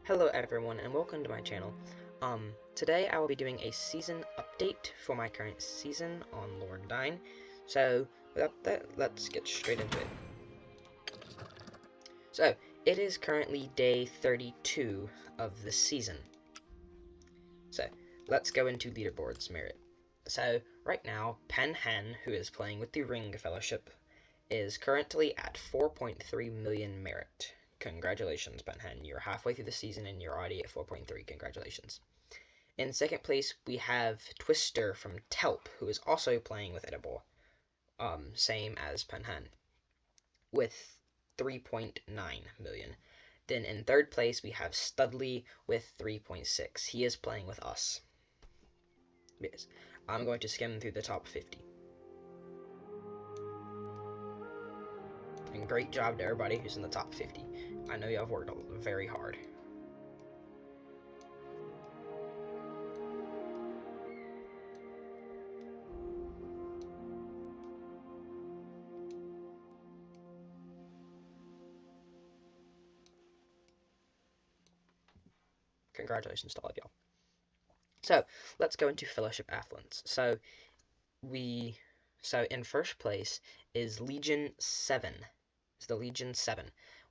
Hello everyone and welcome to my channel. Today I will be doing a season update for my current season on Lord Dain. So without that, let's get straight into it. So it is currently day 32 of the season. So let's go into leaderboards merit. So right now Pan-Han, who is playing with the Ring Fellowship, is currently at 4.3 million merit. Congratulations, Pan-Han. You're halfway through the season and you're already at 4.3. Congratulations. In second place, we have Twister from Telp, who is also playing with Edible. Same as Pan-Han, with 3.9 million. Then in third place, we have Studley with 3.6. He is playing with us. Yes. I'm going to skim through the top 50. And great job to everybody who's in the top 50. I know you have worked very hard. Congratulations to all of y'all. So let's go into Fellowship Affluence. So in first place is Legion 7. It's the Legion 7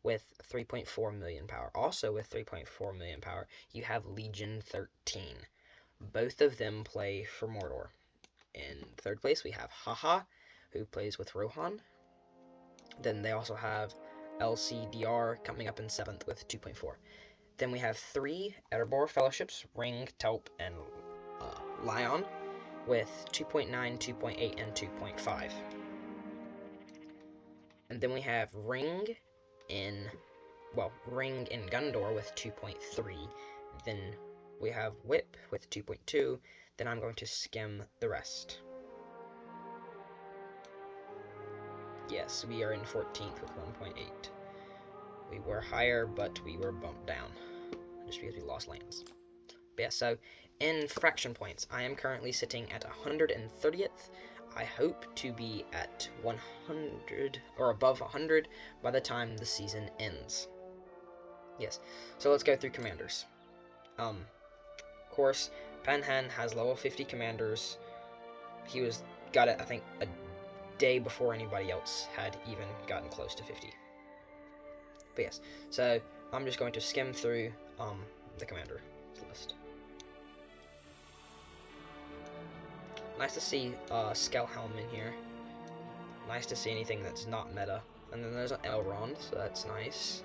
with 3.4 million power. Also with 3.4 million power, you have Legion 13. Both of them play for Mordor. In third place, we have Haha, who plays with Rohan. Then they also have LCDR coming up in 7th with 2.4. Then we have 3 Erebor Fellowships, Ring, Telp, and Lion, with 2.9, 2.8, and 2.5. And then we have Ring in Gundor with 2.3. Then we have Whip with 2.2. Then I'm going to skim the rest. Yes, we are in 14th with 1.8. We were higher, but we were bumped down just because we lost lands. But yeah, so in fraction points, I am currently sitting at 130th. I hope to be at 100 or above 100 by the time the season ends. Yes, so let's go through commanders. Of course, Pan-Han has level 50 commanders. He got it, I think, a day before anybody else had even gotten close to 50. But yes, so I'm just going to skim through the commander list. Nice to see Skelhelm in here. Nice to see anything that's not meta. And then there's an Elrond, so that's nice.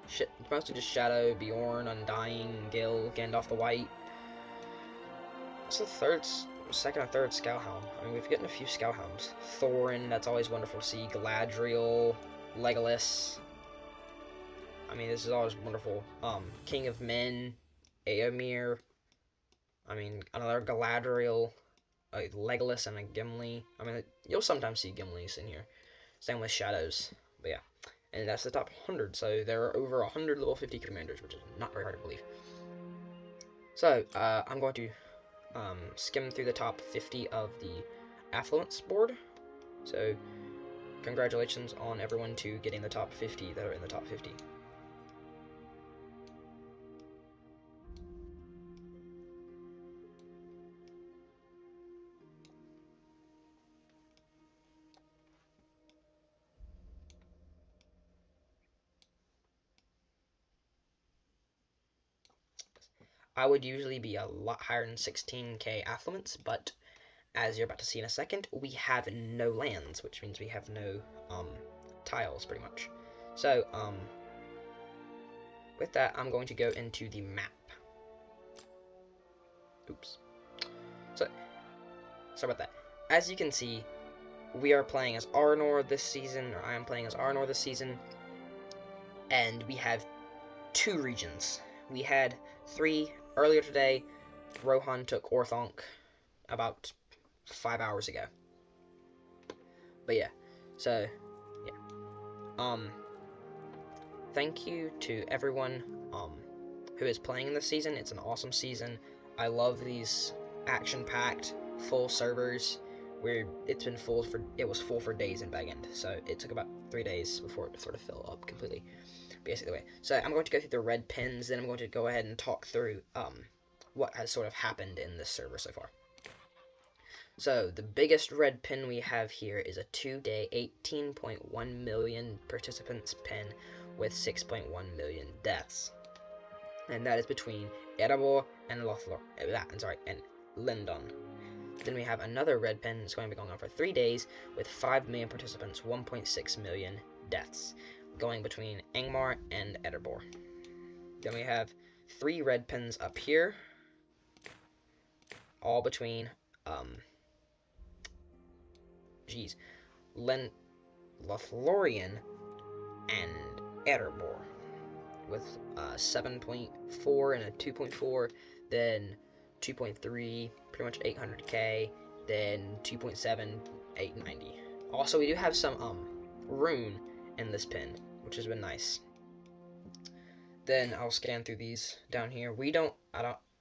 Shit, it's mostly just Shadow, Bjorn, Undying, Gil, Gandalf the White. What's the second or third Skelhelm? I mean, we've gotten a few Skelhelms. Thorin, that's always wonderful to see. Galadriel, Legolas. I mean, this is always wonderful. King of Men, Eomer. I mean, another Galadriel, a Legolas, and a Gimli. I mean, you'll sometimes see Gimlis in here. Same with Shadows. But yeah. And that's the top 100. So there are over 100 level 50 commanders, which is not very hard to believe. So, I'm going to skim through the top 50 of the affluence board. So, congratulations on everyone to getting the top 50 that are in the top 50. I would usually be a lot higher than 16k affluence, but as you're about to see in a second, we have no lands, which means we have no tiles, pretty much. So, with that, I'm going to go into the map. Oops. So, sorry about that. As you can see, we are playing as Arnor this season, or I am playing as Arnor this season, and we have 2 regions. We had 3 earlier today. Rohan took Orthanc about 5 hours ago. But yeah, so yeah. Thank you to everyone who is playing in this season. It's an awesome season. I love these action-packed full servers it was full for days in Bag End, so it took about 3 days before it to sort of fill up completely. Basically, the way. So I'm going to go through the red pins, then I'm going to go ahead and talk through what has sort of happened in this server so far. So the biggest red pin we have here is a 2-day 18.1 million participants pin with 6.1 million deaths, and that is between Erebor and and Lindon. Then we have another red pin that's going to be going on for 3 days with 5 million participants, 1.6 million deaths, going between Angmar and Erebor. Then we have 3 red pins up here, all between Lothlorien and Erebor, with 7.4 and a 2.4, then 2.3, pretty much 800k, then 2.7, 890. Also, we do have some rune in this pin, which has been nice. Then I'll scan through these down here.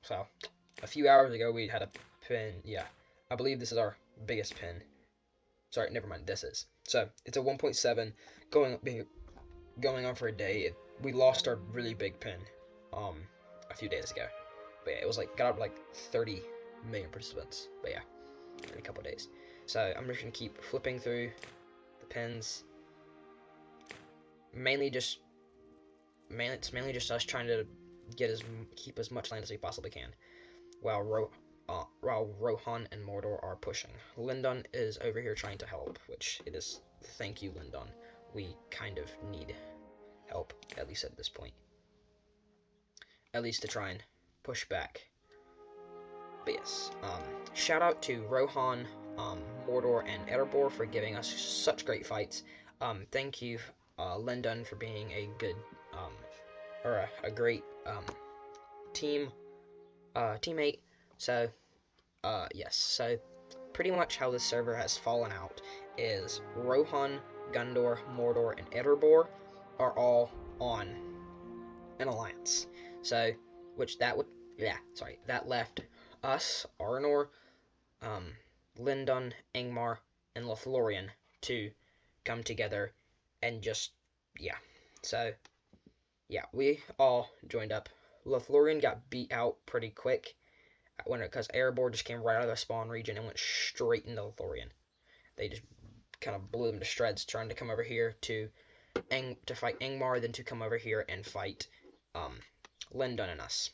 So a few hours ago we had a pin. Yeah, I believe this is our biggest pin. Sorry, never mind. This is. So it's a 1.7 going on for a day. We lost our really big pin a few days ago. But yeah, it was got up 30 million participants. But yeah, in a couple of days. So I'm just gonna keep flipping through the pins. It's mainly just us trying to keep as much land as we possibly can, while Rohan and Mordor are pushing. Lindon is over here trying to help, which it is. Thank you, Lindon. We kind of need help, at least at this point. At least to try and push back. But yes, shout out to Rohan, Mordor, and Erebor for giving us such great fights. Thank you, Lindon, for being a good, a great teammate. So, yes. So, pretty much how this server has fallen out is Rohan, Gondor, Mordor, and Erebor are all on an alliance. So, that left us, Arnor, Lindon, Angmar, and Lothlorien to come together and just, yeah. So, yeah, we all joined up. Lothlorien got beat out pretty quick because Erebor just came right out of the spawn region and went straight into Lothlorien. They just kind of blew them to shreds, trying to come over here to fight Angmar, then to come over here and fight Lindon and us.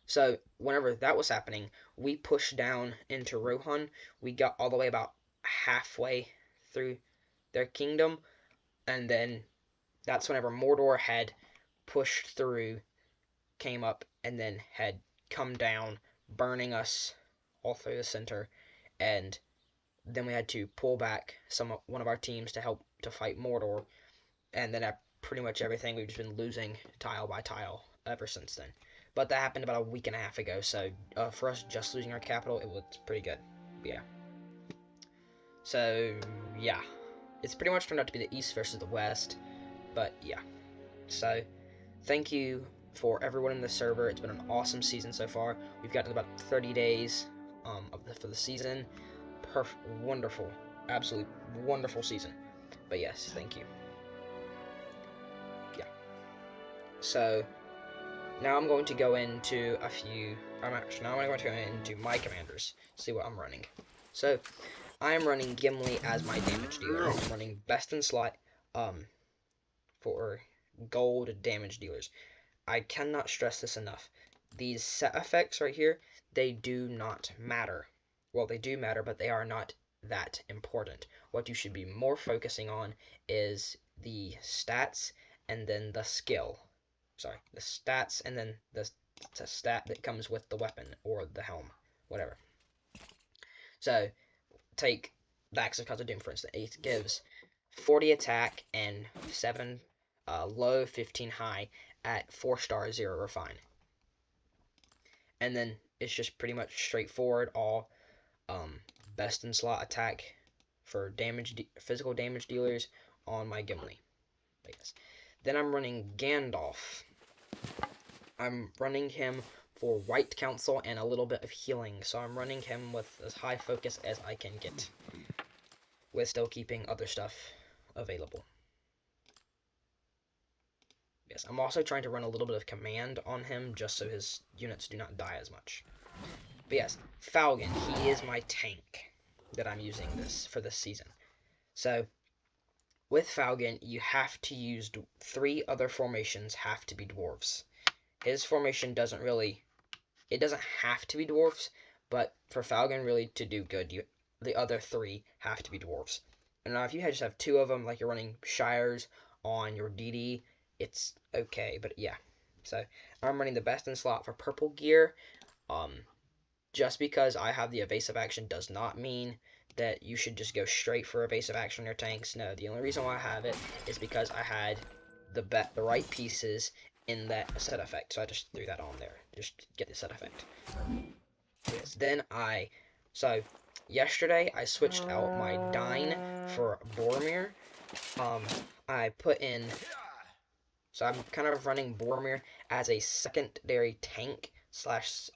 So whenever that was happening, we pushed down into Rohan. We got all the way about halfway through their kingdom, and then that's whenever Mordor had pushed through, came up, and then had come down, burning us all through the center, and then we had to pull back one of our teams to help to fight Mordor, and then at pretty much everything we've just been losing tile by tile ever since then. But that happened about a week and a half ago, so for us just losing our capital, it was pretty good. Yeah. So, yeah. It's pretty much turned out to be the East versus the West, but yeah. So, thank you for everyone in the server. It's been an awesome season so far. We've gotten about 30 days for the season. Wonderful. Absolutely wonderful season. But yes, thank you. Yeah. So, now I'm going to go into now I'm going to go into my commanders, see what I'm running. So, I am running Gimli as my damage dealer. I'm running best in slot for gold damage dealers. I cannot stress this enough. These set effects right here, they do not matter. Well, they do matter, but they are not that important. What you should be more focusing on is the stats and then the skill. Sorry, the stats and then the stat that comes with the weapon or the helm, whatever. So, take the Axe of Khazad Doom, for instance. It gives 40 attack and 7 low, 15 high at 4-star, 0 refine. And then it's just pretty much straightforward, all best in slot attack for physical damage dealers on my Gimli. Then I'm running Gandalf. I'm running him for White Council and a little bit of healing, so I'm running him with as high focus as I can get, with still keeping other stuff available. Yes, I'm also trying to run a little bit of command on him, just so his units do not die as much. But yes, Falcon, he is my tank that I'm using for this season. So, with Falcon, you have to use 3 other formations have to be dwarves. His formation doesn't have to be dwarves, but for Falcon really to do good, the other 3 have to be dwarves. And now if you just have 2 of them, like you're running Shires on your DD, it's okay, but yeah. So, I'm running the best in slot for purple gear. Just because I have the evasive action does not mean that you should just go straight for evasive action on your tanks. No, the only reason why I have it is because I had the right pieces in that set effect. So I just threw that on there, just to get the set effect. Yes, then yesterday I switched out my Dain for Boromir. I put in, so I'm kind of running Boromir as a secondary tank slash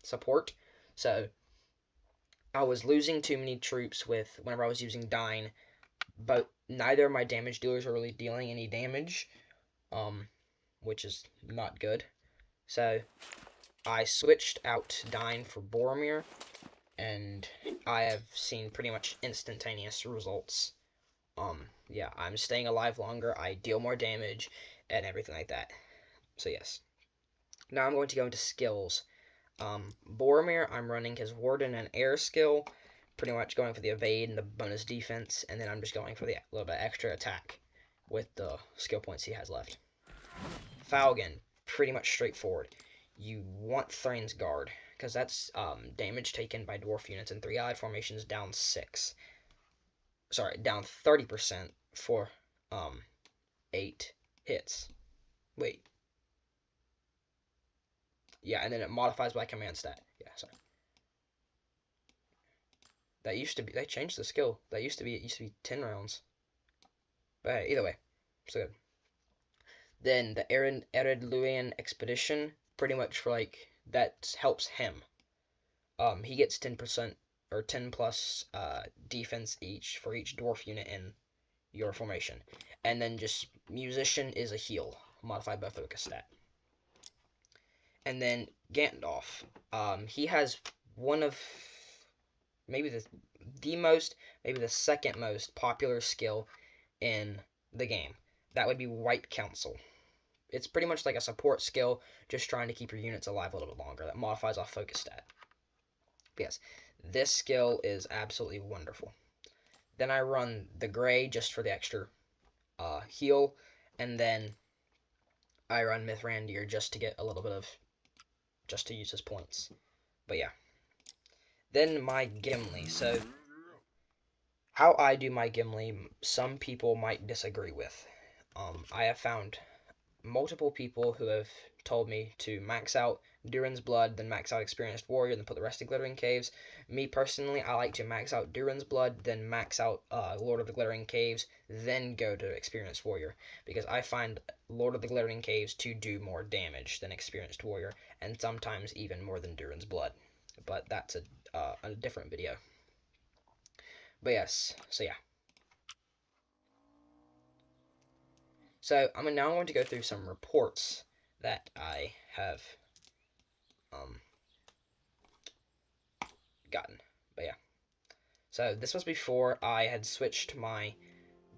support. So I was losing too many troops whenever I was using Dain, but neither of my damage dealers are really dealing any damage, which is not good. So I switched out Dain for Boromir, and I have seen pretty much instantaneous results. Yeah, I'm staying alive longer, I deal more damage, and everything like that. So yes. Now I'm going to go into skills. Boromir, I'm running his Warden and Air skill, pretty much going for the evade and the bonus defense, and then I'm just going for the little bit extra attack with the skill points he has left. Falcon, pretty much straightforward. You want Thrain's Guard, because that's damage taken by dwarf units in 3 allied formations down 30% for 8 hits. Wait. Yeah, and then it modifies by command stat. Yeah, sorry. That used to be, they changed the skill. It used to be 10 rounds. But hey, either way, so good. Then the Eredluian Expedition, pretty much for that helps him. He gets 10% or 10 plus defense for each dwarf unit in your formation. And then just Musician is a heal, modified by focus stat. And then Gandalf, he has one of maybe the second most popular skill in the game. That would be White Council. It's pretty much like a support skill, just trying to keep your units alive a little bit longer. That modifies off focus stat. But yes, this skill is absolutely wonderful. Then I run the Gray just for the extra heal, and then I run Mithrandir just to get a little bit of, just to use his points. But yeah. Then my Gimli. So, how I do my Gimli, some people might disagree with. I have found multiple people who have told me to max out Durin's Blood, then max out Experienced Warrior, then put the rest of Glittering Caves. Me personally, I like to max out Durin's Blood, then max out Lord of the Glittering Caves, then go to Experienced Warrior, because I find Lord of the Glittering Caves to do more damage than Experienced Warrior, and sometimes even more than Durin's Blood. But that's a different video. But yes, so yeah. So I'm now going to go through some reports that I have gotten. But yeah. So this was before I had switched my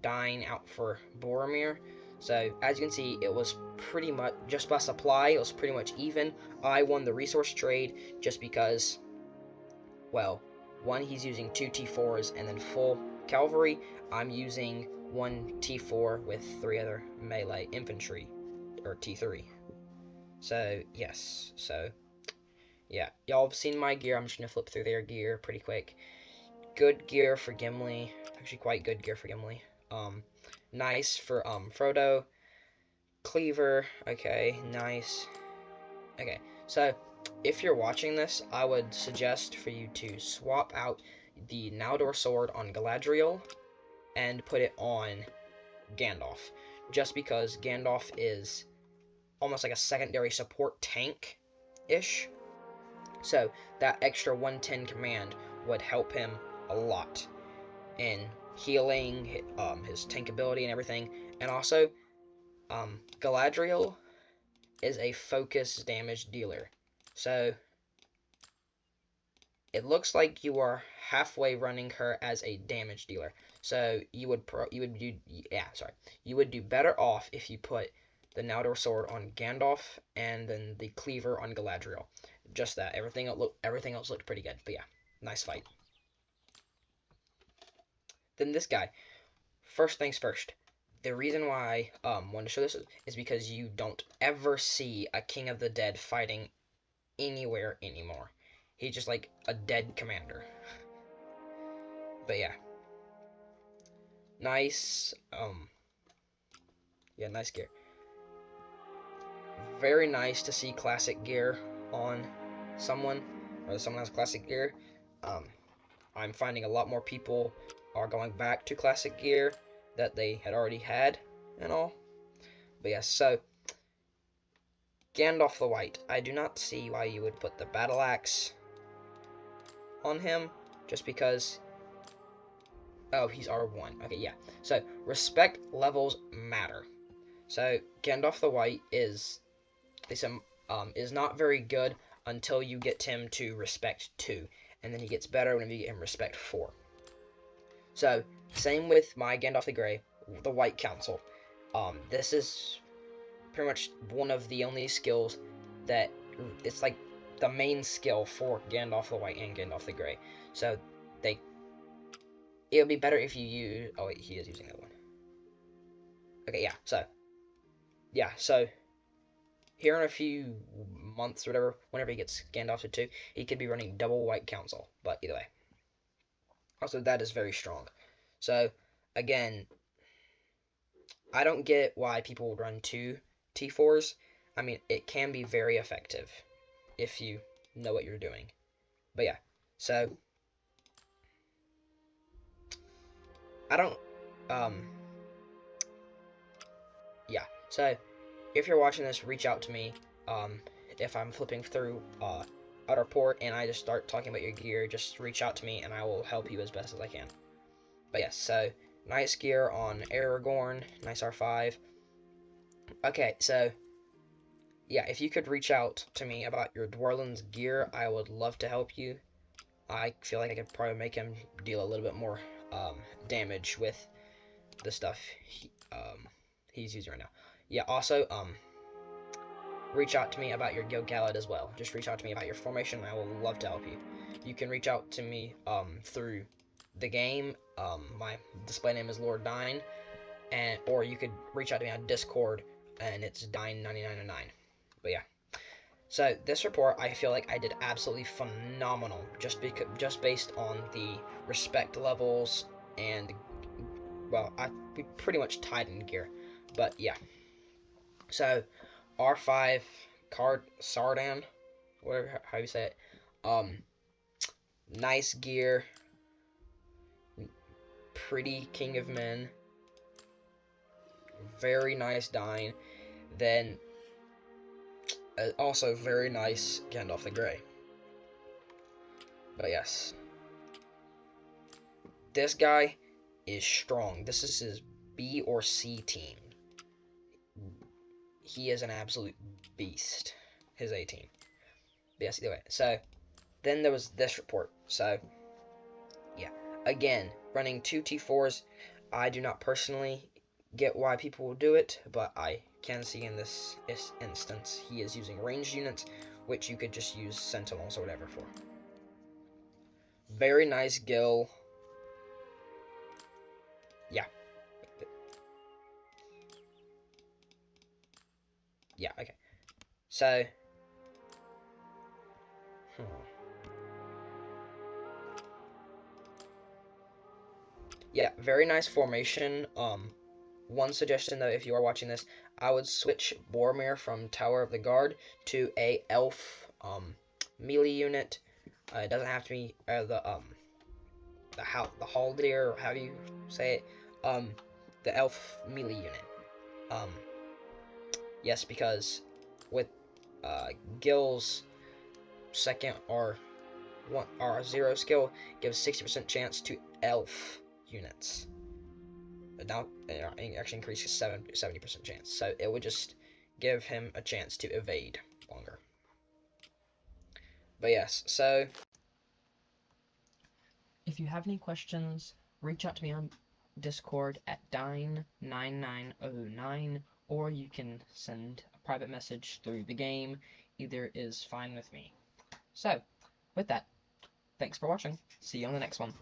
Dain out for Boromir. So as you can see, it was pretty much just by supply. It was pretty much even. I won the resource trade just because, well, one, he's using 2 T4s and then full cavalry. I'm using 1 T4 with 3 other melee infantry, or T3. So, yes. So, yeah. Y'all have seen my gear. I'm just going to flip through their gear pretty quick. Good gear for Gimli. Actually, quite good gear for Gimli. Nice for, Frodo. Cleaver. Okay, nice. Okay, so if you're watching this, I would suggest for you to swap out the Naldor sword on Galadriel and put it on Gandalf, just because Gandalf is almost like a secondary support tank ish. So that extra 110 command would help him a lot in healing, his tank ability and everything. And also, Galadriel is a focus damage dealer. So it looks like you are halfway running her as a damage dealer. So you would do better off if you put the Naldor sword on Gandalf and then the cleaver on Galadriel. Just that. Everything else looked pretty good. But yeah, nice fight. Then this guy. First things first. The reason why I wanted to show this is because you don't ever see a King of the Dead fighting anywhere anymore. He's just like a dead commander. But yeah. Nice, yeah, nice gear. Very nice to see classic gear on someone, or someone has classic gear. I'm finding a lot more people are going back to classic gear that they had already had and all. But yeah, so Gandalf the White. I do not see why you would put the battle axe on him, just because. Oh, he's R1. Okay, yeah. So respect levels matter. So Gandalf the White is not very good until you get him to respect 2, and then he gets better whenever you get him respect 4. So same with my Gandalf the Grey, the White Council. This is pretty much one of the only skills that it's like the main skill for Gandalf the White and Gandalf the Grey. So it would be better if you use. Oh wait, he is using that one. Okay, yeah. So here in a few months or whatever, whenever he gets Gandalf to 2, he could be running double White Council. But either way. Also, that is very strong. So again, I don't get why people would run 2 T4s. I mean, it can be very effective if you know what you're doing. But yeah, so I don't, yeah, so if you're watching this, reach out to me. If I'm flipping through Outer Port and I just start talking about your gear, just reach out to me and I will help you as best as I can. But yes, so nice gear on Aragorn, nice R5. Okay, so yeah, if you could reach out to me about your Dwarlen's gear, I would love to help you. I feel like I could probably make him deal a little bit more damage with the stuff he's using right now. Yeah, also, reach out to me about your Gil-galad as well. Just reach out to me about your formation, and I will love to help you. You can reach out to me through the game. My display name is Lord Dain, or you could reach out to me on Discord, and it's Dain9909. But yeah. So this report, I feel like I did absolutely phenomenal, just based on the respect levels and, well, we pretty much tied in gear, but yeah. So R5 card Sardan, whatever how you say it, nice gear, pretty King of Men, very nice Dain, then. Also very nice Gandalf the Grey. But yes. This guy is strong. This is his B or C team. He is an absolute beast. His A team. But yes, anyway. So, then there was this report. So, yeah. Again, running 2 T4s. I do not personally get why people will do it, but I can see in this instance he is using ranged units, which you could just use sentinels or whatever for. Very nice Gil. Yeah. Yeah, okay. So yeah, very nice formation. One suggestion though, if you are watching this, I would switch Boromir from Tower of the Guard to a elf melee unit. It doesn't have to be the Haldir, or how do you say it? The elf melee unit. Yes, because with Gil's second or 0 skill gives 60% chance to elf units. But now it actually increases 70% chance. So it would just give him a chance to evade longer. But yes, so if you have any questions, reach out to me on Discord at Dain9909, or you can send a private message through the game. Either is fine with me. So, with that, thanks for watching. See you on the next one.